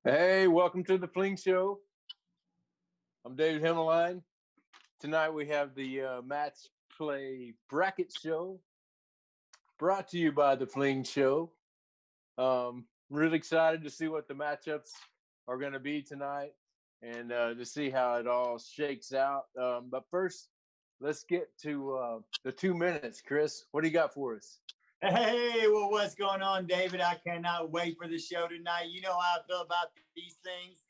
Hey, welcome to the Fling Show. I'm David Himmeline. Tonight we have the match play bracket show brought to you by the Fling Show. Really excited to see what the matchups are going to be tonight and to see how it all shakes out. But first, let's get to the 2 minutes. Chris, what do you got for us? Hey, well, what's going on, David? I cannot wait for the show tonight. You know how I feel about these things.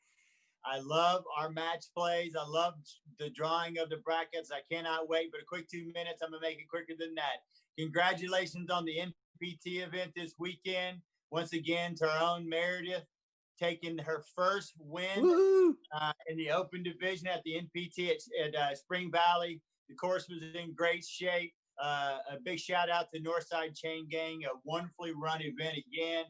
I love our match plays. I love the drawing of the brackets. I cannot wait. But a quick 2 minutes, I'm going to make it quicker than that. Congratulations on the NPT event this weekend. Once again, to our own Meredith, taking her first win in the open division at the NPT at Spring Valley. The course was in great shape. A big shout out to Northside Chain Gang, a wonderfully run event again,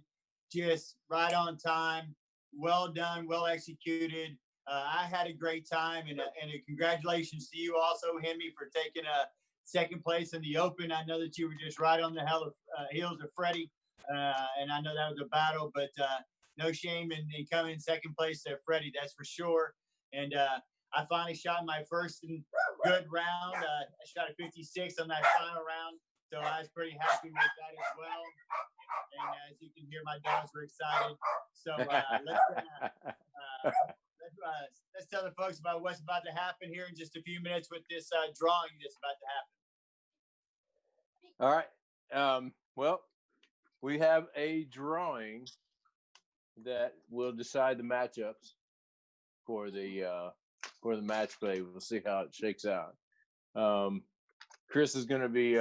just right on time, well done, well executed. I had a great time, and a congratulations to you also, Hemi, for taking a second place in the Open. I know that you were just right on the heels of Freddie, and I know that was a battle, but no shame in coming in second place to Freddie, that's for sure. And I finally shot my first good round. I shot a 56 on that final round, so I was pretty happy with that as well. And as you can hear, my dogs were excited. So let's tell the folks about what's about to happen here in just a few minutes with this drawing that's about to happen. All right. Well, we have a drawing that will decide the matchups for the match play. We'll see how it shakes out. Chris is going to be,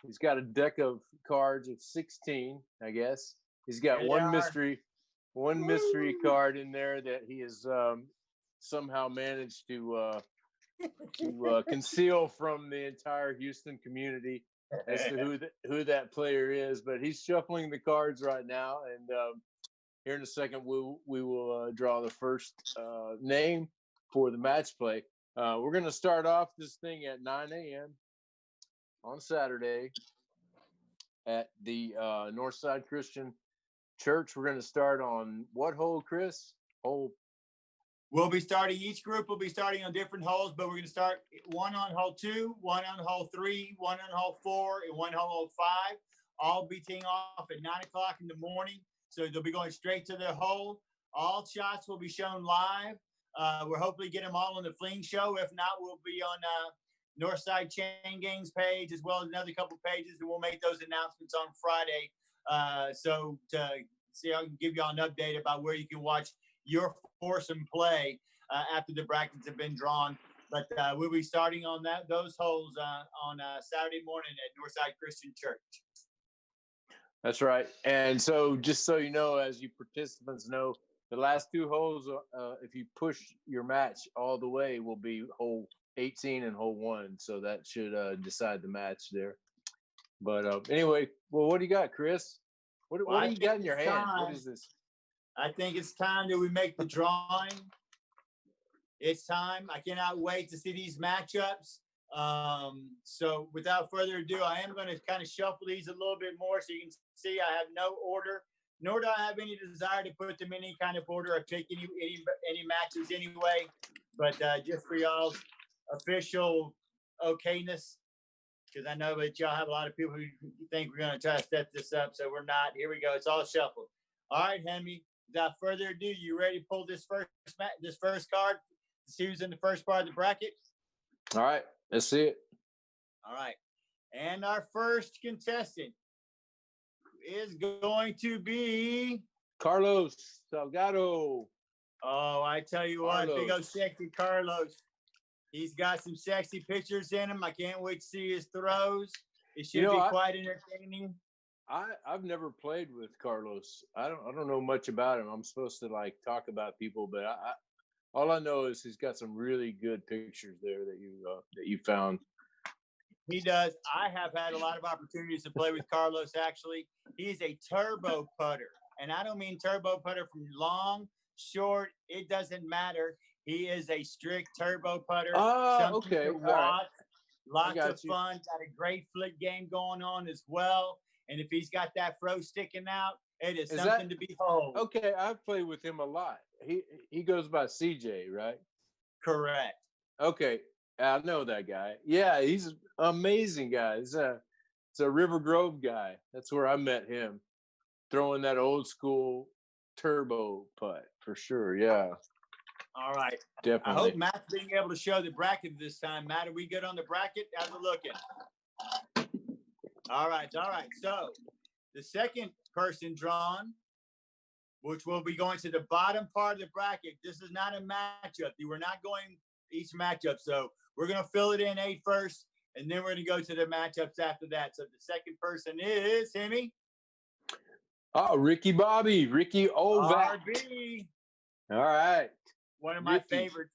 he's got a deck of cards of 16, I guess. He's got one mystery card in there that he has somehow managed to conceal from the entire Houston community as to who that player is. But he's shuffling the cards right now, and here in a second we will draw the first name for the match play. We're going to start off this thing at 9 a.m. on Saturday at the Northside Christian Church. We're going to start on what hole, Chris? Hole. Each group will be starting on different holes, but we're going to start one on hole 2, one on hole 3, one on hole 4, and one on hole 5. All be teeing off at 9 o'clock in the morning. So they'll be going straight to their hole. All shots will be shown live. We're hopefully get them all on the Fling Show. If not, we'll be on Northside Chain Gang's page as well as another couple pages, and we'll make those announcements on Friday. So to see, I can give you all an update about where you can watch your foursome play after the brackets have been drawn. But we'll be starting on those holes on Saturday morning at Northside Christian Church. That's right. And so just so you know, as you participants know, the last two holes, if you push your match all the way, will be hole 18 and hole 1. So that should decide the match there. But anyway, well, what do you got, Chris? What do you got in your hand? What is this? I think it's time that we make the drawing. It's time. I cannot wait to see these matchups. So without further ado, I am going to kind of shuffle these a little bit more so you can see I have no order, nor do I have any desire to put them in any kind of order or pick any matches anyway. But just for y'all's official okayness, because I know that y'all have a lot of people who think we're going to try to set this up, so we're not. Here we go. It's all shuffled. All right, Hemi. Without further ado, you ready to pull this first card? See who's in the first part of the bracket? All right. Let's see it. All right. And our first contestant is going to be Carlos Salgado. Oh, I tell you what, big old sexy Carlos. He's got some sexy pictures in him. I can't wait to see his throws. It should be quite entertaining. I've never played with Carlos. I don't know much about him. I'm supposed to talk about people, but all I know is he's got some really good pictures there that you found. He does. I have had a lot of opportunities to play with Carlos. Actually, he's a turbo putter, and I don't mean turbo putter from long, short. It doesn't matter. He is a strict turbo putter. Okay. Lots of fun. Got a great flick game going on as well. And if he's got that fro sticking out, It is Is something that to behold. okay? I've played with him a lot. He goes by CJ, right? Correct. Okay, I know that guy. Yeah, he's an amazing guy. It's a River Grove guy. That's where I met him, throwing that old school turbo putt for sure. Yeah, All right. I hope definitely. Matt's being able to show the bracket this time. Matt, are we good on the bracket? How's it looking? All right. All right. So the second person drawn, which will be going to the bottom part of the bracket. This is not a matchup. We're not going each matchup. So we're going to fill it in first, and then we're going to go to the matchups after that. So the second person is Hemi. Oh, Ricky Bobby, Ricky Ovac. RB. All right. One of my favorites.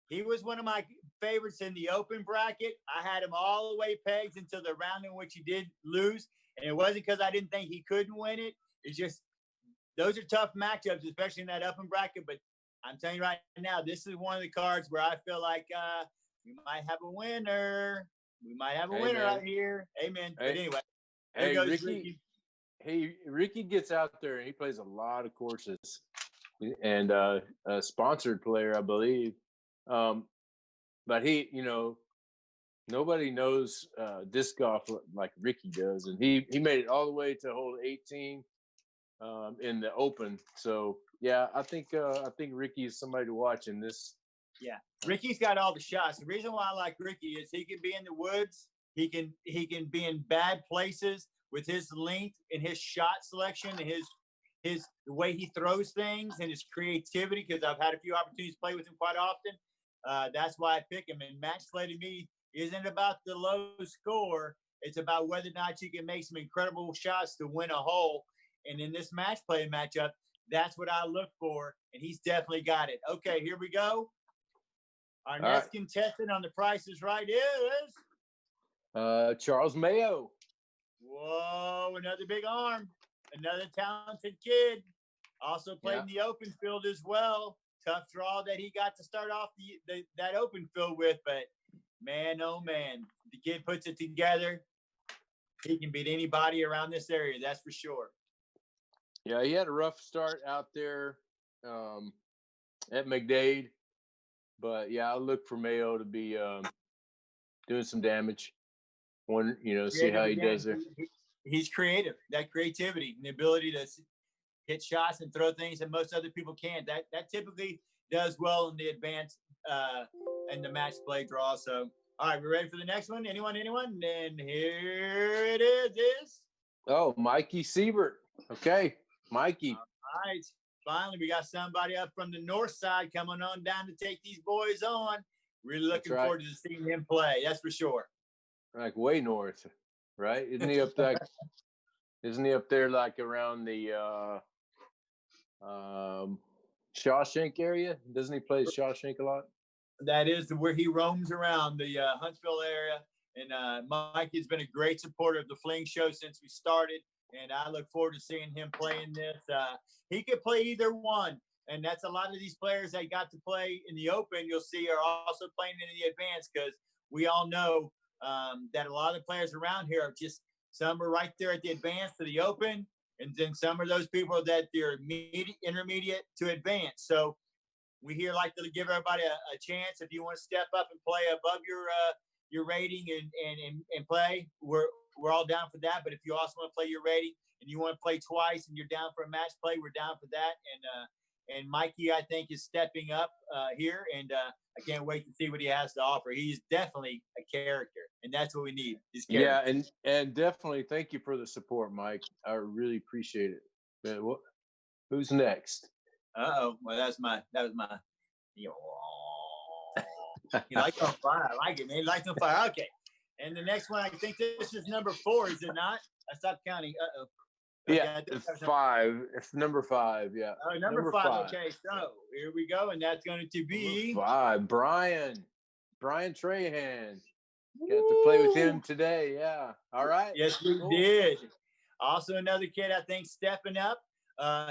He was one of my favorites in the open bracket. I had him all the way pegged until the round in which he did lose. And it wasn't because I didn't think he couldn't win it. It's just those are tough matchups, especially in that open bracket. But I'm telling you right now, this is one of the cards where I feel like we might have a winner. We might have a winner out here. Amen. But anyway, there goes Ricky. Hey, Ricky gets out there and he plays a lot of courses, and a sponsored player, I believe. But he, nobody knows disc golf like Ricky does, and he made it all the way to hole 18 in the Open. So yeah, I think Ricky is somebody to watch in this. Yeah, Ricky's got all the shots. The reason why I like Ricky is he can be in the woods. He can be in bad places with his length and his shot selection and his the way he throws things and his creativity. Because I've had a few opportunities to play with him quite often. That's why I pick him. And match play to me isn't about the low score. It's about whether or not you can make some incredible shots to win a hole. And in this match play matchup, that's what I look for. And he's definitely got it. Okay, here we go. Our next contestant on The Price is Right is Charles Mayo. Whoa, another big arm. Another talented kid. Also played in the open field as well. Tough draw that he got to start off that open field with, but man, oh man, the kid puts it together. He can beat anybody around this area, that's for sure. Yeah, he had a rough start out there at McDade, but yeah, I look for Mayo to be doing some damage. See how he does there. He's creative. That creativity and the ability to hit shots and throw things that most other people can't. That typically does well in the advanced and the match play draw. So, all right, we're ready for the next one. Anyone? And here it is. Oh, Mikey Siebert. Okay, Mikey. All right. Finally, we got somebody up from the north side coming on down to take these boys on. Really looking forward to seeing him play. That's for sure. Like way north, right? Isn't he up there? Isn't he up there like around the Shawshank area? Doesn't he play Shawshank a lot? That is where he roams around the Huntsville area. And Mike has been a great supporter of the Fling show since we started. And I look forward to seeing him playing this. He could play either one. And that's a lot of these players that got to play in the Open, you'll see, are also playing in the Advanced, because we all know that a lot of the players around here are just, some are right there at the Advanced to the Open, and then some are those people that they're intermediate to Advanced. So we here like to give everybody a chance. If you want to step up and play above your rating and play, we're all down for that. But if you also want to play your rating and you want to play twice and you're down for a match play, we're down for that. And Mikey, I think, is stepping up here, and I can't wait to see what he has to offer. He's definitely a character, and that's what we need. Yeah, and definitely thank you for the support, Mike. I really appreciate it. Man, who's next? Well, that was my. He lights on fire. I like it, man. He lights on fire. Okay. And the next one, I think this is number 4, is it not? I stopped counting. Okay, yeah, it's 5. It's number 5. Yeah. Oh, number 5. Okay, so here we go, and that's going to be number 5. Brian Trahan. Got to play with him today. Yeah. All right. Yes, we did. Also, another kid, I think, stepping up.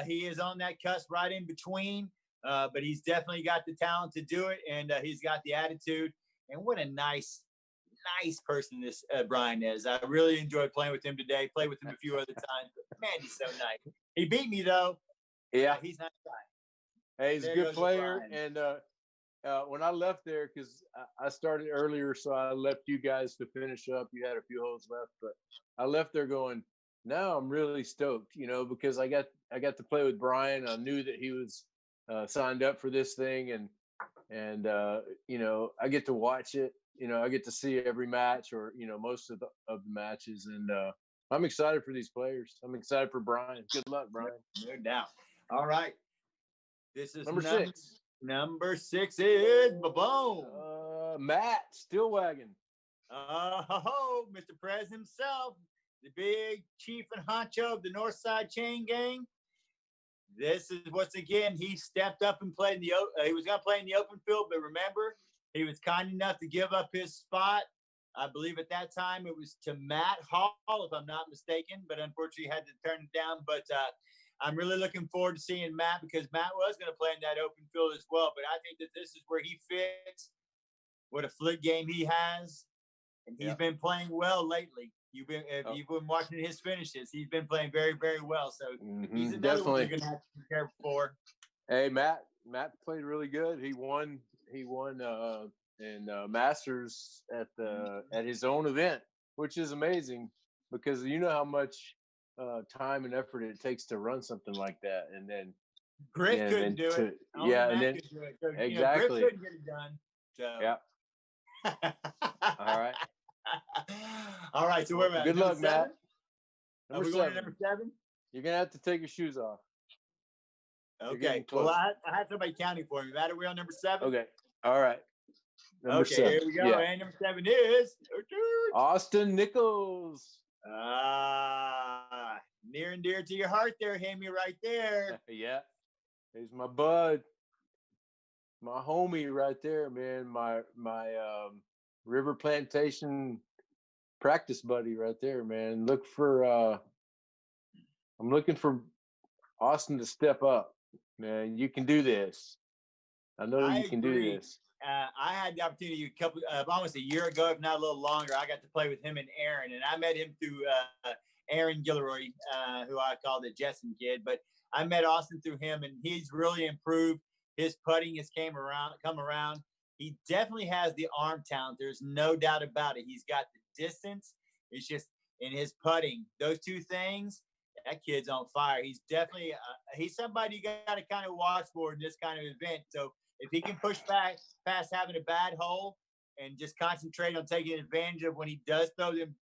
He is on that cusp right in between, but he's definitely got the talent to do it, and he's got the attitude. And what a nice nice person this Brian is. I really enjoyed playing with him today. Played with him a few other times, but man, he's so nice. He beat me though. Yeah, he's a nice guy. Hey, he's a good player. And when I left there, because I started earlier, so I left you guys to finish up. You had a few holes left, but I left there going, now I'm really stoked, because I got to play with Brian. I knew that he was signed up for this thing, and I get to watch it. I get to see every match, or most of the matches, and I'm excited for these players. I'm excited for Brian. Good luck, Brian. No doubt. All right, this is number 6. Number 6 is boom. Matt Stillwagon. Mr. Prez himself, the big chief and honcho of the Northside Chain Gang. This is once again, he stepped up and played in the. He was going to play in the open field, but remember, he was kind enough to give up his spot. I believe at that time it was to Matt Hall, if I'm not mistaken, but unfortunately had to turn it down. But I'm really looking forward to seeing Matt, because Matt was going to play in that open field as well. But I think that this is where he fits. What a flick game he has, and he's been playing well lately. You've been watching his finishes. He's been playing very, very well. So he's another one you're going to have to be careful for. Hey, Matt played really good. He won in Masters at his own event, which is amazing, because you know how much time and effort it takes to run something like that, and then Griff couldn't do it. And then so, exactly, Griff couldn't get it done. So. Yeah. All right. All right. So we're at good luck, 7? Matt. Are we going to number 7? You're gonna have to take your shoes off. Okay. Well, I had somebody counting for me. Matt, are we on number 7? Okay. All right. Number 7. Here we go. Yeah. And number 7 is Austin Nichols. Near and dear to your heart there, Hemi, right there. Yeah. He's my bud. My homie right there, man. My River Plantation practice buddy right there, man. I'm looking for Austin to step up, man. You can do this. I know you can do this. I had the opportunity almost a year ago, if not a little longer. I got to play with him and Aaron, and I met him through Aaron Gilleroy, who I call the Jessen kid. But I met Austin through him, and he's really improved. His putting has come around. He definitely has the arm talent. There's no doubt about it. He's got the distance. It's just in his putting. Those two things, that kid's on fire. He's definitely he's somebody you got to kind of watch for in this kind of event. So if he can push back past having a bad hole and just concentrate on taking advantage of when he does throw them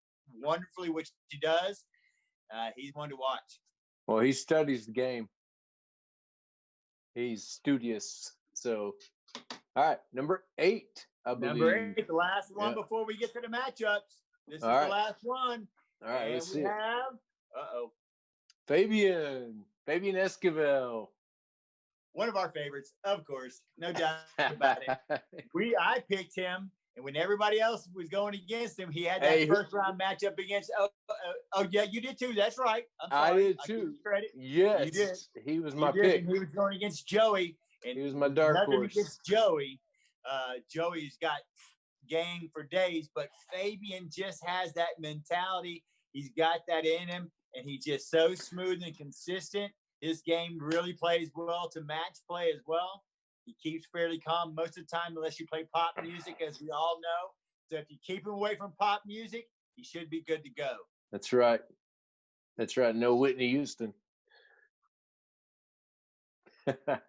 wonderfully, which he does, he's one to watch. Well, he studies the game. He's studious. So, all right, number 8, I believe. Number 8, the last one before we get to the matchups. This is the last one. All right, let's see. We have, Fabian Esquivel. One of our favorites, of course, no doubt about it. I picked him, and when everybody else was going against him, he had that first round matchup against. Oh, yeah, you did too. That's right. I did too. Credit. Yes, you did. He was my pick. And he was going against Joey, and he was my dark horse. Against Joey. Joey's got game for days, but Fabian just has that mentality. He's got that in him, and he's just so smooth and consistent. His game really plays well to match play as well. He keeps fairly calm most of the time, unless you play pop music, as we all know. So if you keep him away from pop music, he should be good to go. That's right. That's right. No Whitney Houston. Matt,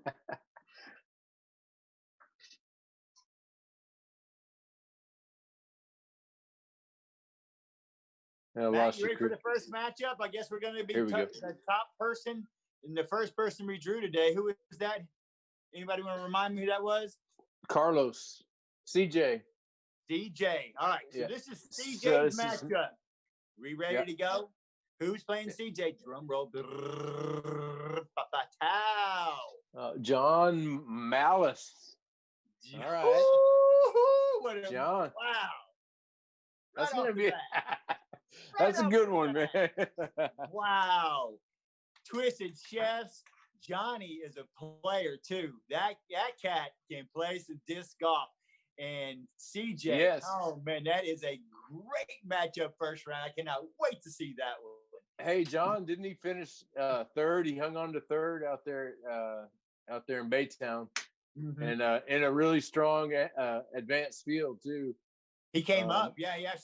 you ready for the first matchup? I guess we're going to be the top person and the first person we drew today. Who is that? Anybody want to remind me who that was? Carlos. CJ. CJ. All right. So this is CJ's matchup. We ready to go? Who's playing CJ? Drum roll. John Malice. All right. John. Wow. That's going to be that's a good one, man. Wow. Twisted Chefs. Johnny is a player too. That cat can play some disc golf. and CJ. Yes. Oh man, that is a great matchup first round. I cannot wait to see that one. Hey, John, didn't he finish third? He hung on to third out there in Baytown, and in a really strong advanced field too. He came up, yeah. I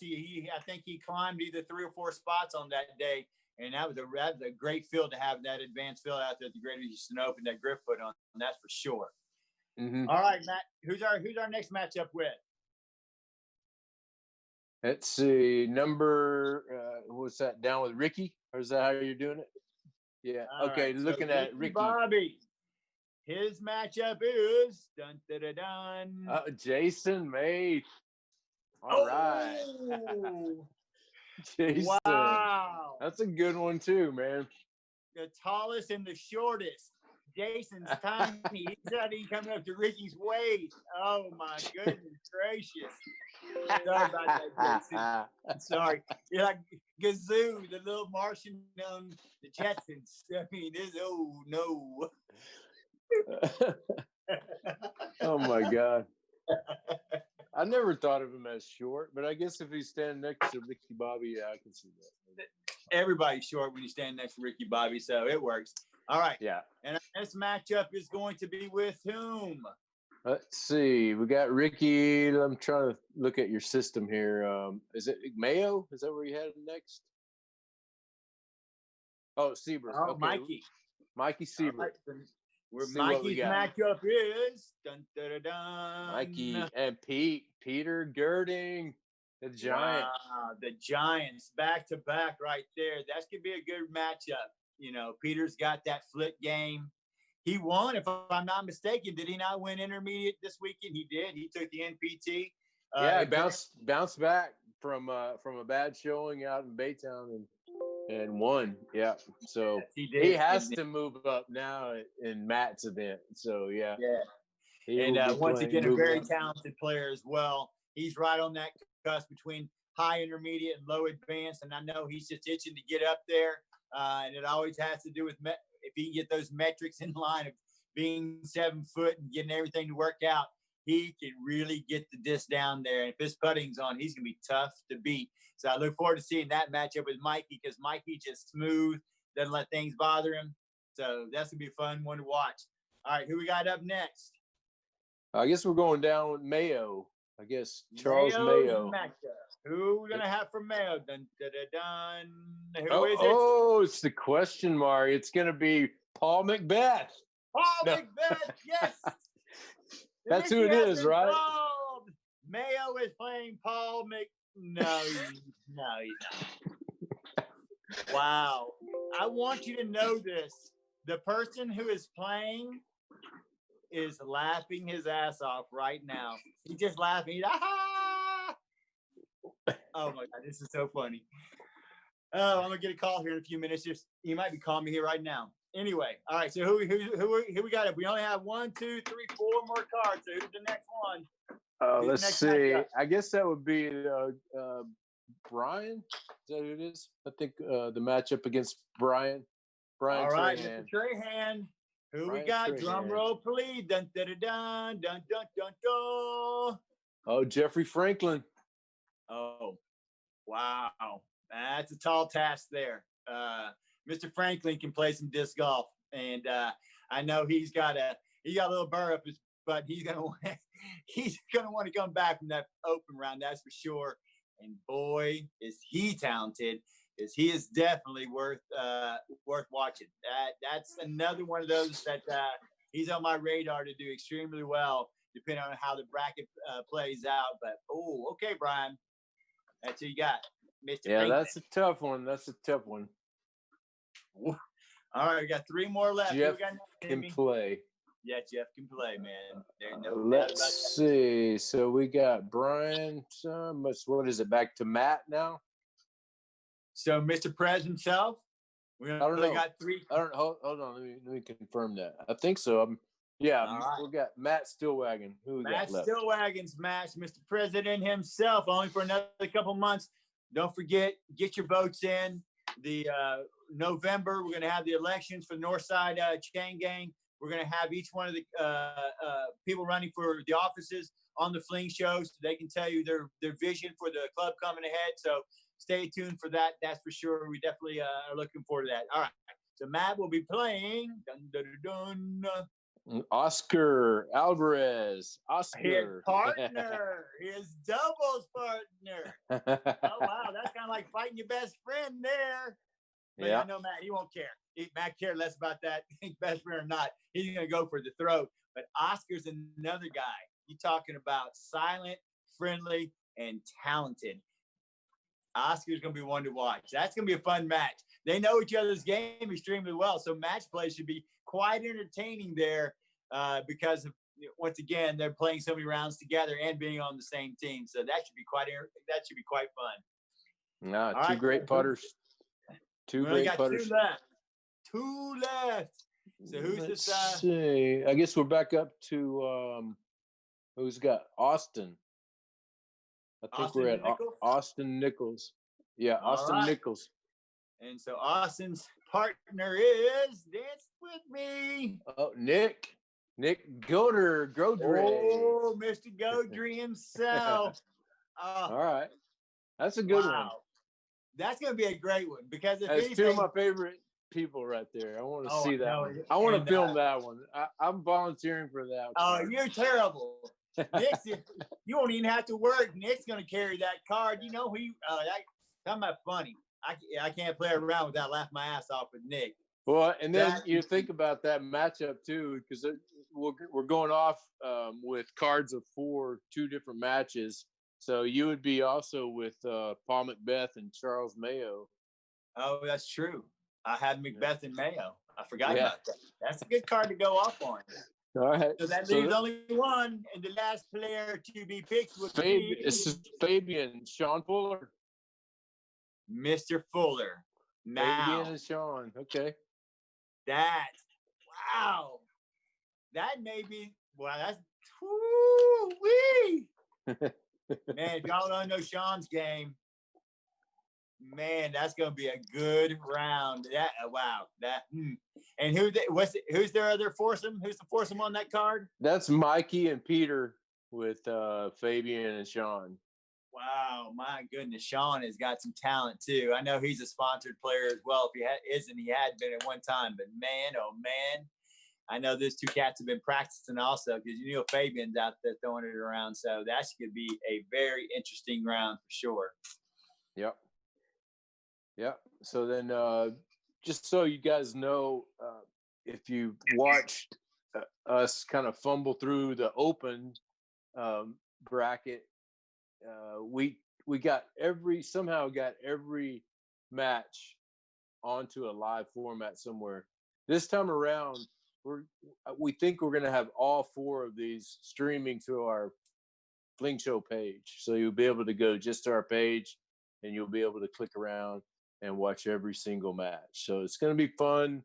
think he climbed either 3 or 4 spots on that day, and that was a great field to have that advanced field out there at the Greater Houston Open that Griff put on. That's for sure. Mm-hmm. All right, Matt. Who's our next matchup with? Let's see. Number what's that? Down with Ricky, or is that how you're doing it? Yeah. All okay. right, Looking so at Ricky Bobby. His matchup is dun dun dun dun. Jason May. All right. Jason. Wow. That's a good one too, man. The tallest and the shortest. Jason's tiny. He's not even coming up to Ricky's weight. Oh my goodness gracious. Sorry about that, Jason. Sorry. You're like Gazoo, the little Martian on the Jetsons. I mean, oh no. Oh my God. I never thought of him as short, but I guess if he's standing next to Ricky Bobby, yeah, I can see that. Everybody's short when you stand next to Ricky Bobby, so it works. All right. Yeah. And this matchup is going to be with whom? Let's see. We got Ricky. I'm trying to look at your system here. Is it Mayo? Is that where you had him next? Oh, Siebert. Oh, okay. Mikey Siebert. Right. Where Mikey's matchup is dun, dun, dun, dun. Mikey and Peter Girding, the Giants. Wow, the Giants back to back right there. That could be a good matchup. You know, Peter's got that flip game. He won, if I'm not mistaken. Did he not win intermediate this weekend? He did. He took the NPT. Yeah, he bounced back from a bad showing out in Baytown and won. Yeah. So yes, he has to move up now in Matt's event. So yeah. And once again, a very talented player as well. He's right on that cusp between high intermediate and low advanced. And I know he's just itching to get up there. And it always has to do with if he can get those metrics in line of being 7 foot and getting everything to work out, he can really get the disc down there. And if his putting's on, he's going to be tough to beat. So I look forward to seeing that matchup with Mikey because Mikey just smooth, doesn't let things bother him. So that's going to be a fun one to watch. All right, who we got up next? I guess we're going down with Mayo. I guess Charles Mayo. Who we going to have for Mayo? Dun, dun, dun, dun. Who is it? Oh, it's the question mark. It's going to be Paul McBeth. McBeth, yes. That's who it is, right? Mayo is playing Paul No, he's not. Wow. I want you to know this. The person who is playing is laughing his ass off right now. He's just laughing. He's, ah! Oh my God, this is so funny. Oh, I'm gonna get a call here in a few minutes. He might be calling me here right now. Anyway, all right. So who we got? We only have 1, 2, 3, 4 more cards. So who's the next one? Let's see. I guess that would be Brian. Is that who it is? I think the matchup against Brian. All right, Mr. Trahan. Who we got? Trahan. Drum roll, please. Dun dun dun dun dun dun dun dun. Oh, Jeffrey Franklin. Oh, wow. That's a tall task there. Mr. Franklin can play some disc golf, and I know he's got a little burr up his butt. He's gonna want to come back from that open round, that's for sure. And boy, is he talented! He is definitely worth watching. That's another one of those that he's on my radar to do extremely well, depending on how the bracket plays out. But okay, Brian, that's who you got, Mr. Yeah, Franklin. that's a tough one. All right, we got 3 more left. Jeff can play. Yeah, Jeff can play, man. Let's see. So we got Brian. What is it? Back to Matt now. So Mr. Prez himself. We only got 3. I don't. Hold on. Let me confirm that. I think so. Yeah, right. We got Matt Stillwagon. Who we got left? Matt Stillwagon's match. Mr. President himself, only for another couple months. Don't forget, get your votes in. The November, we're going to have the elections for Northside Chain Gang. We're going to have each one of the people running for the offices on the Fling show so they can tell you their vision for the club coming ahead. So stay tuned for that. That's for sure. We definitely are looking forward to that. All right. So Matt will be playing Oscar Alvarez. Oscar. His partner. His doubles partner. Oh, wow. That's kind of like fighting your best friend there. But yeah. I know Matt, he won't care. Matt cared less about that, best friend or not. He's going to go for the throat. But Oscar's another guy. You're talking about silent, friendly, and talented. Oscar's going to be one to watch. That's going to be a fun match. They know each other's game extremely well, so match play should be quite entertaining there because of, once again, they're playing so many rounds together and being on the same team. So that should be quite fun. No, two right, great putters. Two great putters. Two left. So who's Let's this? See. I guess we're back up to who's got Austin. I think we're at Austin Nichols. Yeah, Austin Nichols. And so Austin's partner is Dance With Me. Oh, Nick Godre. Oh, Mr. Godre himself. All right. That's a good one. That's going to be a great one because if that's two of my favorite people right there. I want to see that one. I want to film that one. I'm volunteering for that. Oh, you're terrible. Nick's, you won't even have to work. Nick's going to carry that card. You know, talking about funny. I can't play around without laughing my ass off with Nick. Well, and then you think about that matchup too, because we're going off with cards of 2 different matches. So you would be also with Paul Macbeth and Charles Mayo. Oh, that's true. I had Macbeth and Mayo. I forgot about that. That's a good card to go off on. All right. So that leaves only one, and the last player to be picked would be Fabian, Sean Fuller. Mr. Fuller. Now. Fabian and Sean. Okay. Wow. That may be, that's, woo-wee. Man, if y'all don't know Sean's game, man, that's going to be a good round. And who's their other foursome? Who's the foursome on that card? That's Mikey and Peter with Fabian and Sean. Wow, my goodness, Sean has got some talent too. I know he's a sponsored player as well. If he had been at one time, but man, oh man, I know those two cats have been practicing also because you know Fabian's out there throwing it around. So that should be a very interesting round for sure. Yep. So then, just so you guys know, if you watched us kind of fumble through the open bracket, we somehow got every match onto a live format somewhere. This time around, we think we're going to have all 4 of these streaming to our Fling Show page. So you'll be able to go just to our page and you'll be able to click around and watch every single match. So it's going to be fun.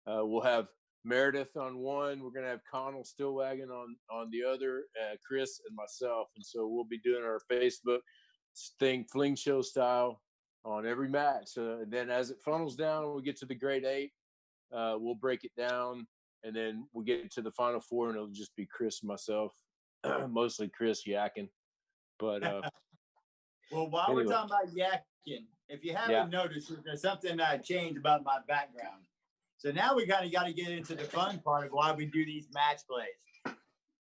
We'll have Meredith on one. We're going to have Connell Stillwagon on the other, Chris and myself. And so we'll be doing our Facebook thing, Fling Show style, on every match. And then as it funnels down, we get to the grade 8, we'll break it down. And then we'll get to the final 4, and it'll just be Chris and myself, mostly Chris yakking. But well, while we're talking about yakking, if you haven't noticed, there's something I changed about my background. So now we kind of got to get into the fun part of why we do these match plays.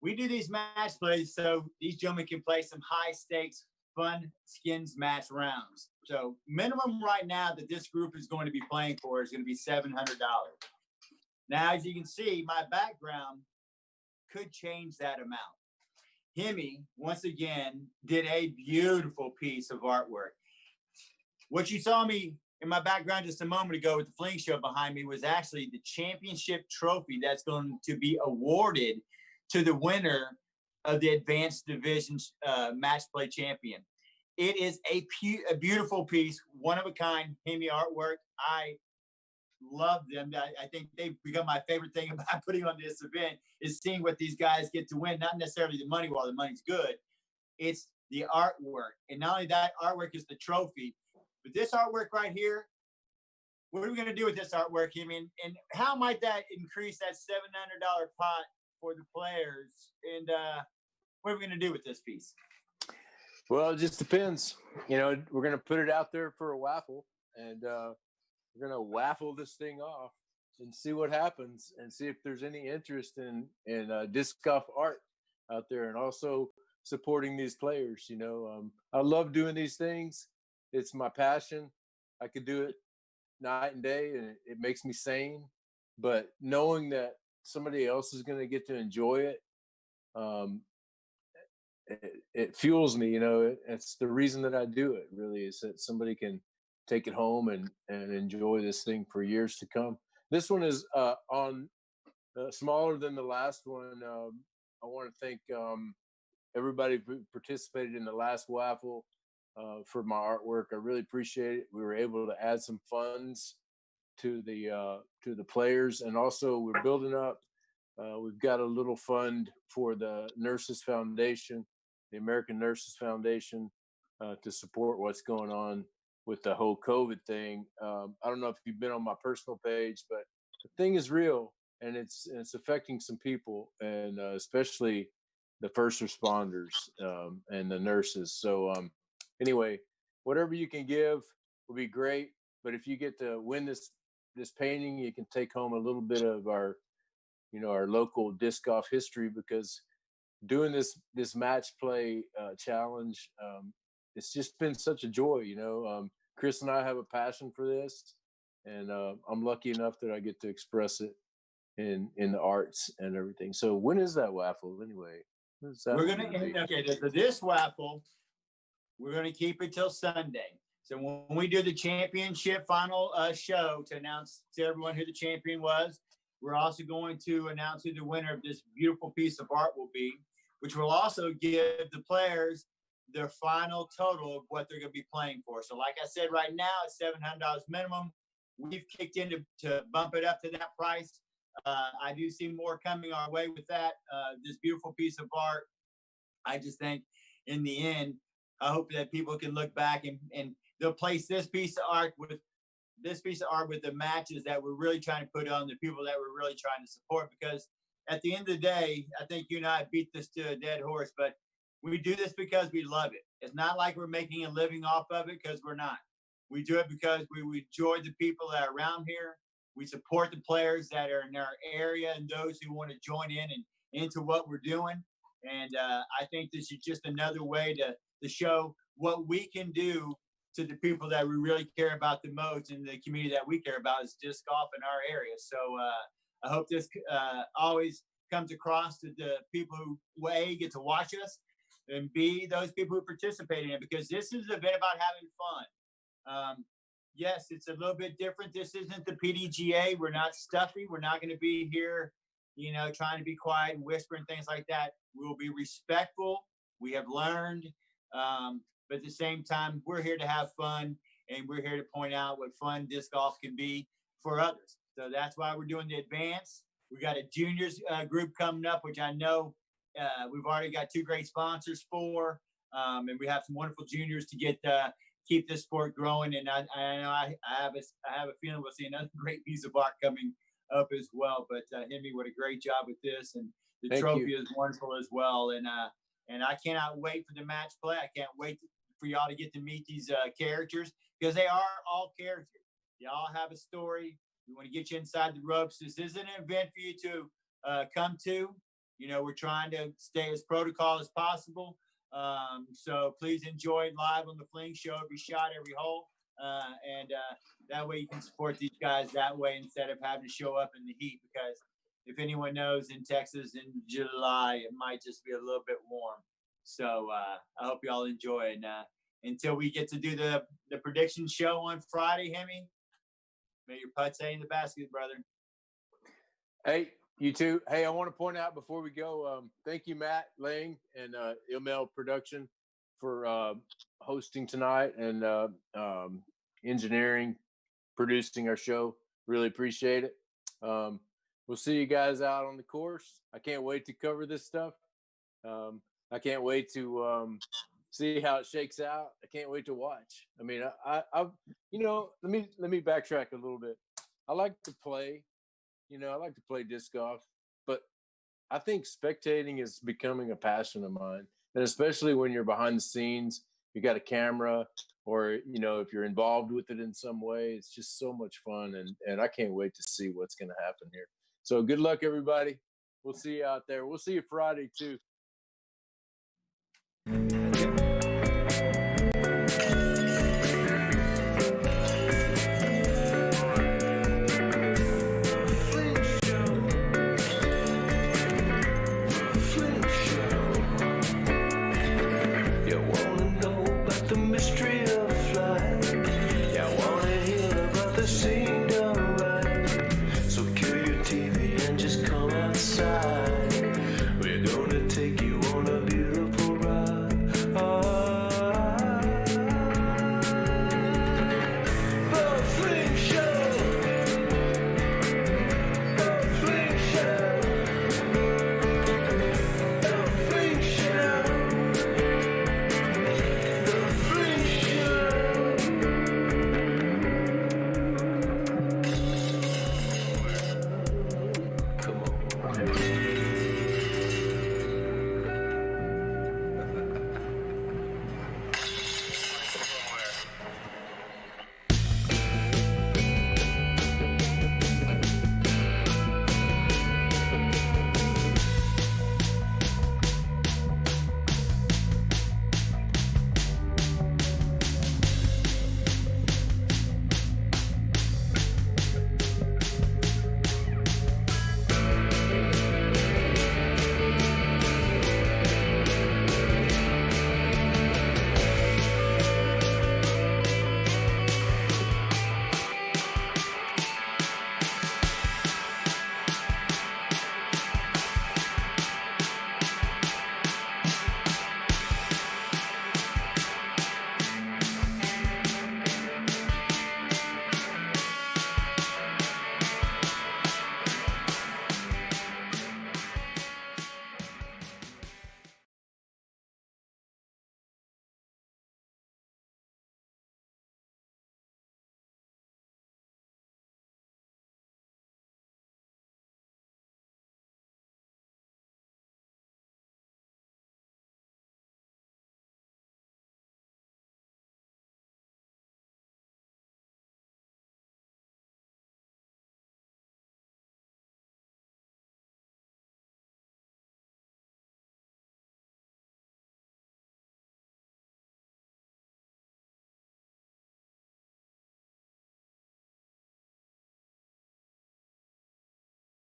We do these match plays so these gentlemen can play some high stakes, fun skins match rounds. So minimum right now that this group is going to be playing for is going to be $700. Now, as you can see, my background could change that amount. Hemi, once again, did a beautiful piece of artwork. What you saw me in my background just a moment ago with the Fling Show behind me was actually the championship trophy that's going to be awarded to the winner of the Advanced Divisions Match Play Champion. It is a beautiful piece, one of a kind, Hemi artwork. I love them. I think they've become my favorite thing about putting on this event is seeing what these guys get to win. Not necessarily the money, while the money's good. It's the artwork. And not only that, artwork is the trophy. But this artwork right here, what are we going to do with this artwork? I mean, and how might that increase that $700 pot for the players? And what are we going to do with this piece? Well, it just depends. You know, we're going to put it out there for a waffle, and we're going to waffle this thing off and see what happens, and see if there's any interest in disc golf art out there, and also supporting these players. You know, I love doing these things. It's my passion. I could do it night and day, and it makes me sane. But knowing that somebody else is going to get to enjoy it, it fuels me. You know, it's the reason that I do it. Really, is that somebody can take it home and enjoy this thing for years to come. This one is on smaller than the last one. I want to thank everybody who participated in the last waffle for my artwork. I really appreciate it. We were able to add some funds to the players, and also we're building up. We've got a little fund for the Nurses Foundation, the American Nurses Foundation, to support what's going on with the whole COVID thing. I don't know if you've been on my personal page, but the thing is real, and it's affecting some people, and especially the first responders and the nurses. So anyway, whatever you can give will be great. But if you get to win this painting, you can take home a little bit of our, you know, our local disc golf history, because doing this match play challenge, it's just been such a joy. You know, Chris and I have a passion for this, and I'm lucky enough that I get to express it in the arts and everything. So when is that waffle anyway? We're gonna this waffle. We're gonna keep it till Sunday. So when we do the championship final show to announce to everyone who the champion was, we're also going to announce who the winner of this beautiful piece of art will be, which will also give the players their final total of what they're going to be playing for. So like I said, right now it's $700 minimum. We've kicked in to bump it up to that price. I do see more coming our way with that. This beautiful piece of art. I just think in the end, I hope that people can look back and they'll place this piece of art with the matches that we're really trying to put on, the people that we're really trying to support. Because at the end of the day, I think you and I beat this to a dead horse, but we do this because we love it. It's not like we're making a living off of it, because we're not. We do it because we enjoy the people that are around here. We support the players that are in our area and those who want to join in and into what we're doing. And I think this is just another way to show what we can do to the people that we really care about the most, and the community that we care about is disc golf in our area. So I hope this always comes across to the people who, A, get to watch us, and B, those people who participate in it, because this is an event about having fun. Yes, it's a little bit different. This isn't the PDGA. We're not stuffy. We're not going to be here, you know, trying to be quiet and whisper and things like that. We'll be respectful. We have learned. But at the same time, we're here to have fun, and we're here to point out what fun disc golf can be for others. So that's why we're doing the advance. We got a juniors group coming up, which I know we've already got 2 great sponsors for, and we have some wonderful juniors to get keep this sport growing. And I know I have a feeling we'll see another great piece of art coming up as well. But Hemi, what a great job with this, and the trophy is wonderful as well. And I cannot wait for the match play. I can't wait for y'all to get to meet these characters, because they are all characters. Y'all have a story. We want to get you inside the ropes. This isn't an event for you to come to. You know, we're trying to stay as protocol as possible. So please enjoy it live on the Fling show, every shot, every hole. And that way you can support these guys that way, instead of having to show up in the heat, because if anyone knows, in Texas in July, it might just be a little bit warm. So I hope y'all enjoy it. Until we get to do the prediction show on Friday, Hemi, may your putt stay in the basket, brother. Hey, you too. Hey, I want to point out before we go, thank you, Matt Lang and ML Production, for hosting tonight and engineering, producing our show. Really appreciate it. We'll see you guys out on the course. I can't wait to cover this stuff. I can't wait to see how it shakes out. I can't wait to watch. I mean, let me backtrack a little bit. I like to play, I like to play disc golf, but I think spectating is becoming a passion of mine. And especially when you're behind the scenes, you got a camera, or, if you're involved with it in some way, it's just so much fun. And I can't wait to see what's going to happen here. So good luck, everybody. We'll see you out there. We'll see you Friday, too.